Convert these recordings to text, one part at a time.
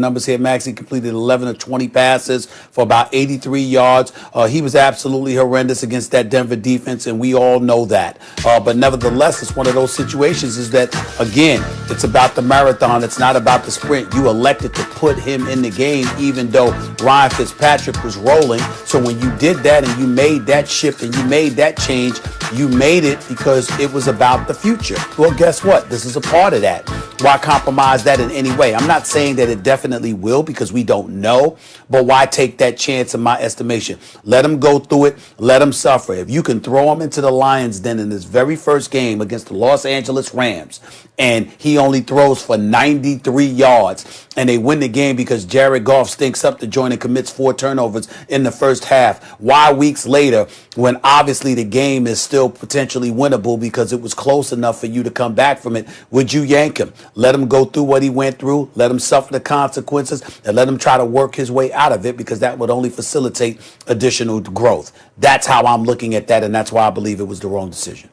numbers here, Max. He completed 11 of 20 passes for about 83 yards. He was absolutely horrendous against that Denver defense, and we all know that. But nevertheless, it's one of those situations is that, again, it's about the marathon. It's not about the sprint. You elected to put him in the game, even though Ryan Fitzpatrick was rolling. So when you did that and you made that shift and you made that change, you made it because it was about the future. Well, guess what? This is a part of that. Why compromise that in any way? I'm not saying that it definitely will because we don't know, but why take that chance in my estimation? Let him go through it. Let him suffer. If you can throw him into the Lions den in his very first game against the Los Angeles Rams, and he only throws for 93 yards, and they win the game because Jared Goff stinks up the joint and commits 4 turnovers in the first half. Why weeks later, when obviously the game is still potentially winnable because it was close enough for you to come back from it, would you yank him? Let him go through what he went through, let him suffer the consequences, and let him try to work his way out of it, because that would only facilitate additional growth. That's how I'm looking at that, and that's why I believe it was the wrong decision.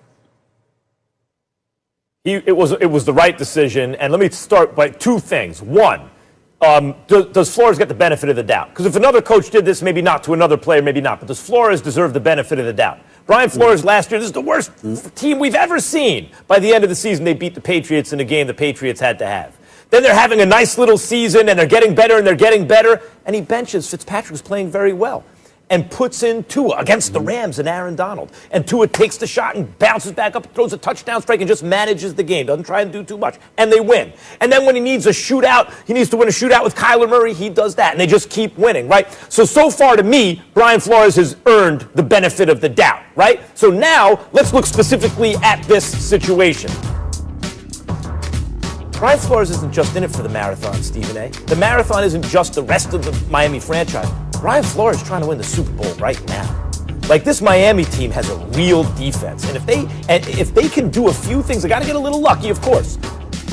It was the right decision, and let me start by 2 things. One, does Flores get the benefit of the doubt? Because if another coach did this, maybe not to another player, maybe not, but does Flores deserve the benefit of the doubt? Brian Flores last year, this is the worst team we've ever seen. By the end of the season, they beat the Patriots in a game the Patriots had to have. Then they're having a nice little season, and they're getting better, and he benches. Fitzpatrick was playing very well and puts in Tua against the Rams and Aaron Donald. And Tua takes the shot and bounces back up, throws a touchdown strike, and just manages the game. Doesn't try and do too much. And they win. And then when he needs a shootout, he needs to win a shootout with Kyler Murray, he does that. And they just keep winning, right? So far to me, Brian Flores has earned the benefit of the doubt, right? So now, let's look specifically at this situation. Brian Flores isn't just in it for the marathon, Stephen A. The marathon isn't just the rest of the Miami franchise. Brian Flores is trying to win the Super Bowl right now. Like, this Miami team has a real defense. And if they can do a few things, they got to get a little lucky, of course.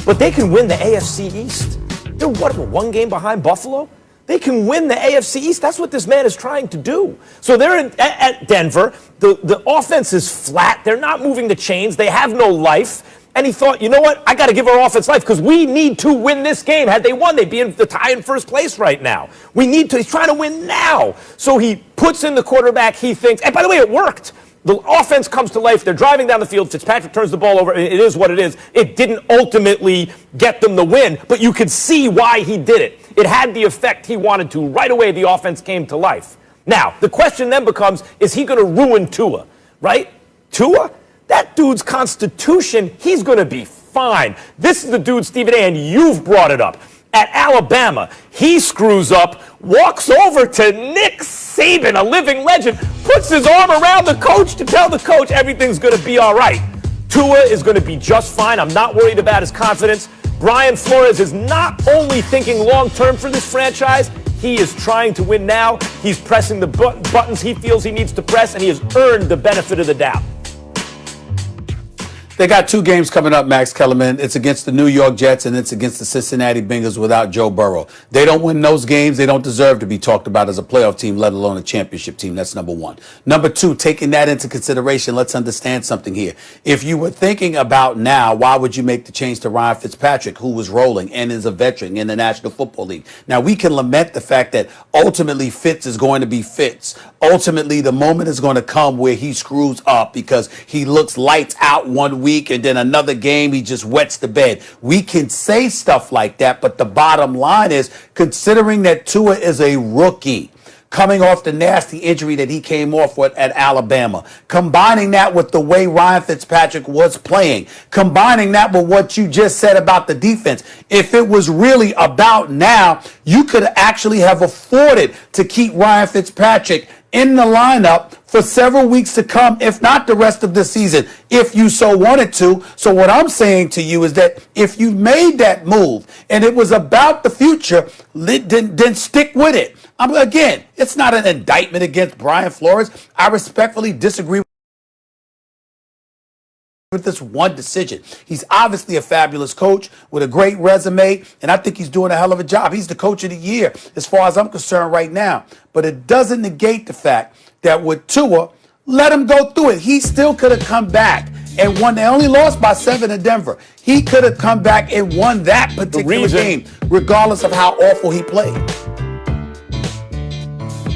But they can win the AFC East. They're, one game behind Buffalo? They can win the AFC East. That's what this man is trying to do. So they're at Denver. The offense is flat. They're not moving the chains. They have no life. And he thought, you know what? I got to give our offense life because we need to win this game. Had they won, they'd be in the tie in first place right now. He's trying to win now. So he puts in the quarterback he thinks, and by the way, it worked. The offense comes to life. They're driving down the field. Fitzpatrick turns the ball over. It is what it is. It didn't ultimately get them the win, but you could see why he did it. It had the effect he wanted to. Right away, the offense came to life. Now, the question then becomes, is he going to ruin Tua, right? Tua? That dude's constitution, he's going to be fine. This is the dude, Stephen A., and you've brought it up. At Alabama, he screws up, walks over to Nick Saban, a living legend, puts his arm around the coach to tell the coach everything's going to be all right. Tua is going to be just fine. I'm not worried about his confidence. Brian Flores is not only thinking long-term for this franchise, he is trying to win now. He's pressing the buttons he feels he needs to press, and he has earned the benefit of the doubt. They got 2 games coming up, Max Kellerman. It's against the New York Jets and it's against the Cincinnati Bengals without Joe Burrow. They don't win those games. They don't deserve to be talked about as a playoff team, let alone a championship team. That's number 1. Number 2, taking that into consideration, let's understand something here. If you were thinking about now, why would you make the change to Ryan Fitzpatrick, who was rolling and is a veteran in the National Football League? Now, we can lament the fact that ultimately Fitz is going to be Fitz. Ultimately, the moment is going to come where he screws up because he looks lights out one week and then another game he just wets the bed. We can say stuff like that, but the bottom line is, considering that Tua is a rookie coming off the nasty injury that he came off with at Alabama, combining that with the way Ryan Fitzpatrick was playing, combining that with what you just said about the defense, if it was really about now, you could actually have afforded to keep Ryan Fitzpatrick in the lineup for several weeks to come, if not the rest of the season, if you so wanted to. So what I'm saying to you is that if you made that move and it was about the future, then stick with it. Again, it's not an indictment against Brian Flores. I respectfully disagree with this one decision. He's obviously a fabulous coach with a great resume, and I think he's doing a hell of a job. He's the coach of the year as far as I'm concerned right now. But it doesn't negate the fact that with Tua, let him go through it. He still could have come back and won. They only lost by 7 to Denver. He could have come back and won that particular game, regardless of how awful he played.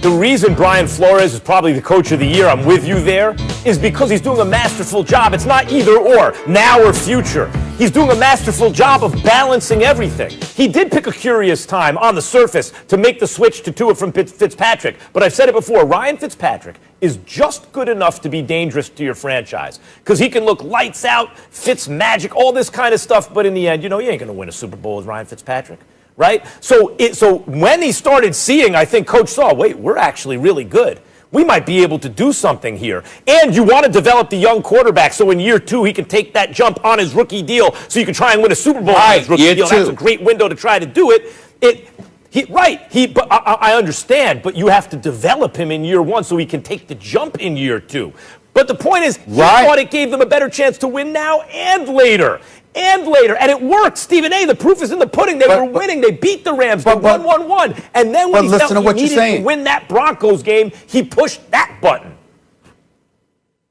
The reason Brian Flores is probably the coach of the year, I'm with you there, is because he's doing a masterful job. It's not either or, now or future. He's doing a masterful job of balancing everything. He did pick a curious time on the surface to make the switch to Tua from Fitzpatrick. But I've said it before, Ryan Fitzpatrick is just good enough to be dangerous to your franchise. Because he can look lights out, Fitz magic, all this kind of stuff. But in the end, you ain't going to win a Super Bowl with Ryan Fitzpatrick. Right? So when he started seeing, I think Coach saw, wait, we're actually really good. We might be able to do something here. And you want to develop the young quarterback so in year 2 he can take that jump on his rookie deal so you can try and win a Super Bowl on his rookie deal. That's a great window to try to do it. But I understand, but you have to develop him in year 1 so he can take the jump in year 2. But the point is, he thought it gave them a better chance to win now and later. And it worked. Stephen A., the proof is in the pudding. They were winning. They beat the Rams. They won 1-1. And then when he felt he needed to win that Broncos game, he pushed that button.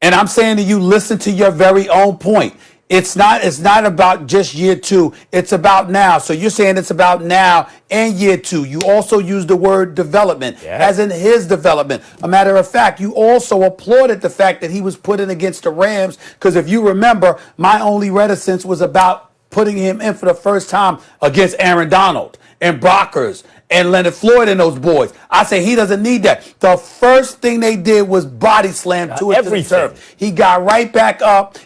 And I'm saying to you, listen to your very own point. It's not about just year 2. It's about now. So you're saying it's about now and year 2. You also use the word development, as in his development. A matter of fact, you also applauded the fact that he was put in against the Rams, because if you remember, my only reticence was about putting him in for the first time against Aaron Donald and Brockers and Leonard Floyd and those boys. I say he doesn't need that. The first thing they did was body slam to the turf. He got right back up.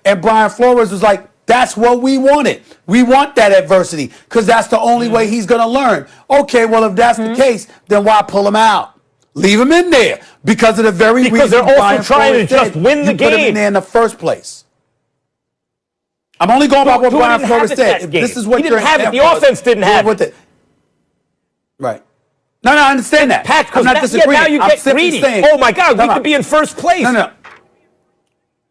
And Brian Flores was like, that's what we wanted. We want that adversity because that's the only way he's going to learn. Okay, well, if that's the case, then why pull him out? Leave him in there because of the very reason they're also Brian trying Flores to just win the game. Put him in there in the first place. I'm only going by what Brian Flores said. If this is what he didn't have it. The offense didn't have it. Right. No, I understand that. Pat, I'm not disagreeing. Now you get greedy. Oh my God, we could be in first place. No.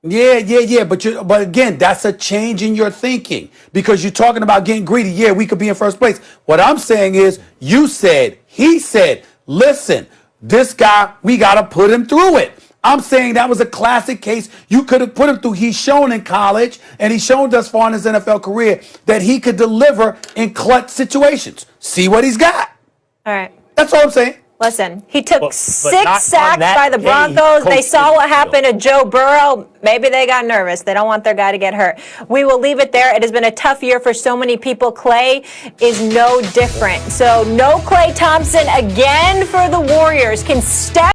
Yeah. But again, that's a change in your thinking because you're talking about getting greedy. Yeah, we could be in first place. What I'm saying is, he said, listen, this guy, we got to put him through it. I'm saying that was a classic case. You could have put him through. He's shown in college and he's shown thus far in his NFL career that he could deliver in clutch situations. See what he's got. All right. That's all I'm saying. Listen, he took 6 sacks by the Broncos. They saw what happened to Joe Burrow. Maybe they got nervous. They don't want their guy to get hurt. We will leave it there. It has been a tough year for so many people. Clay is no different. So no Clay Thompson again for the Warriors. Can Steph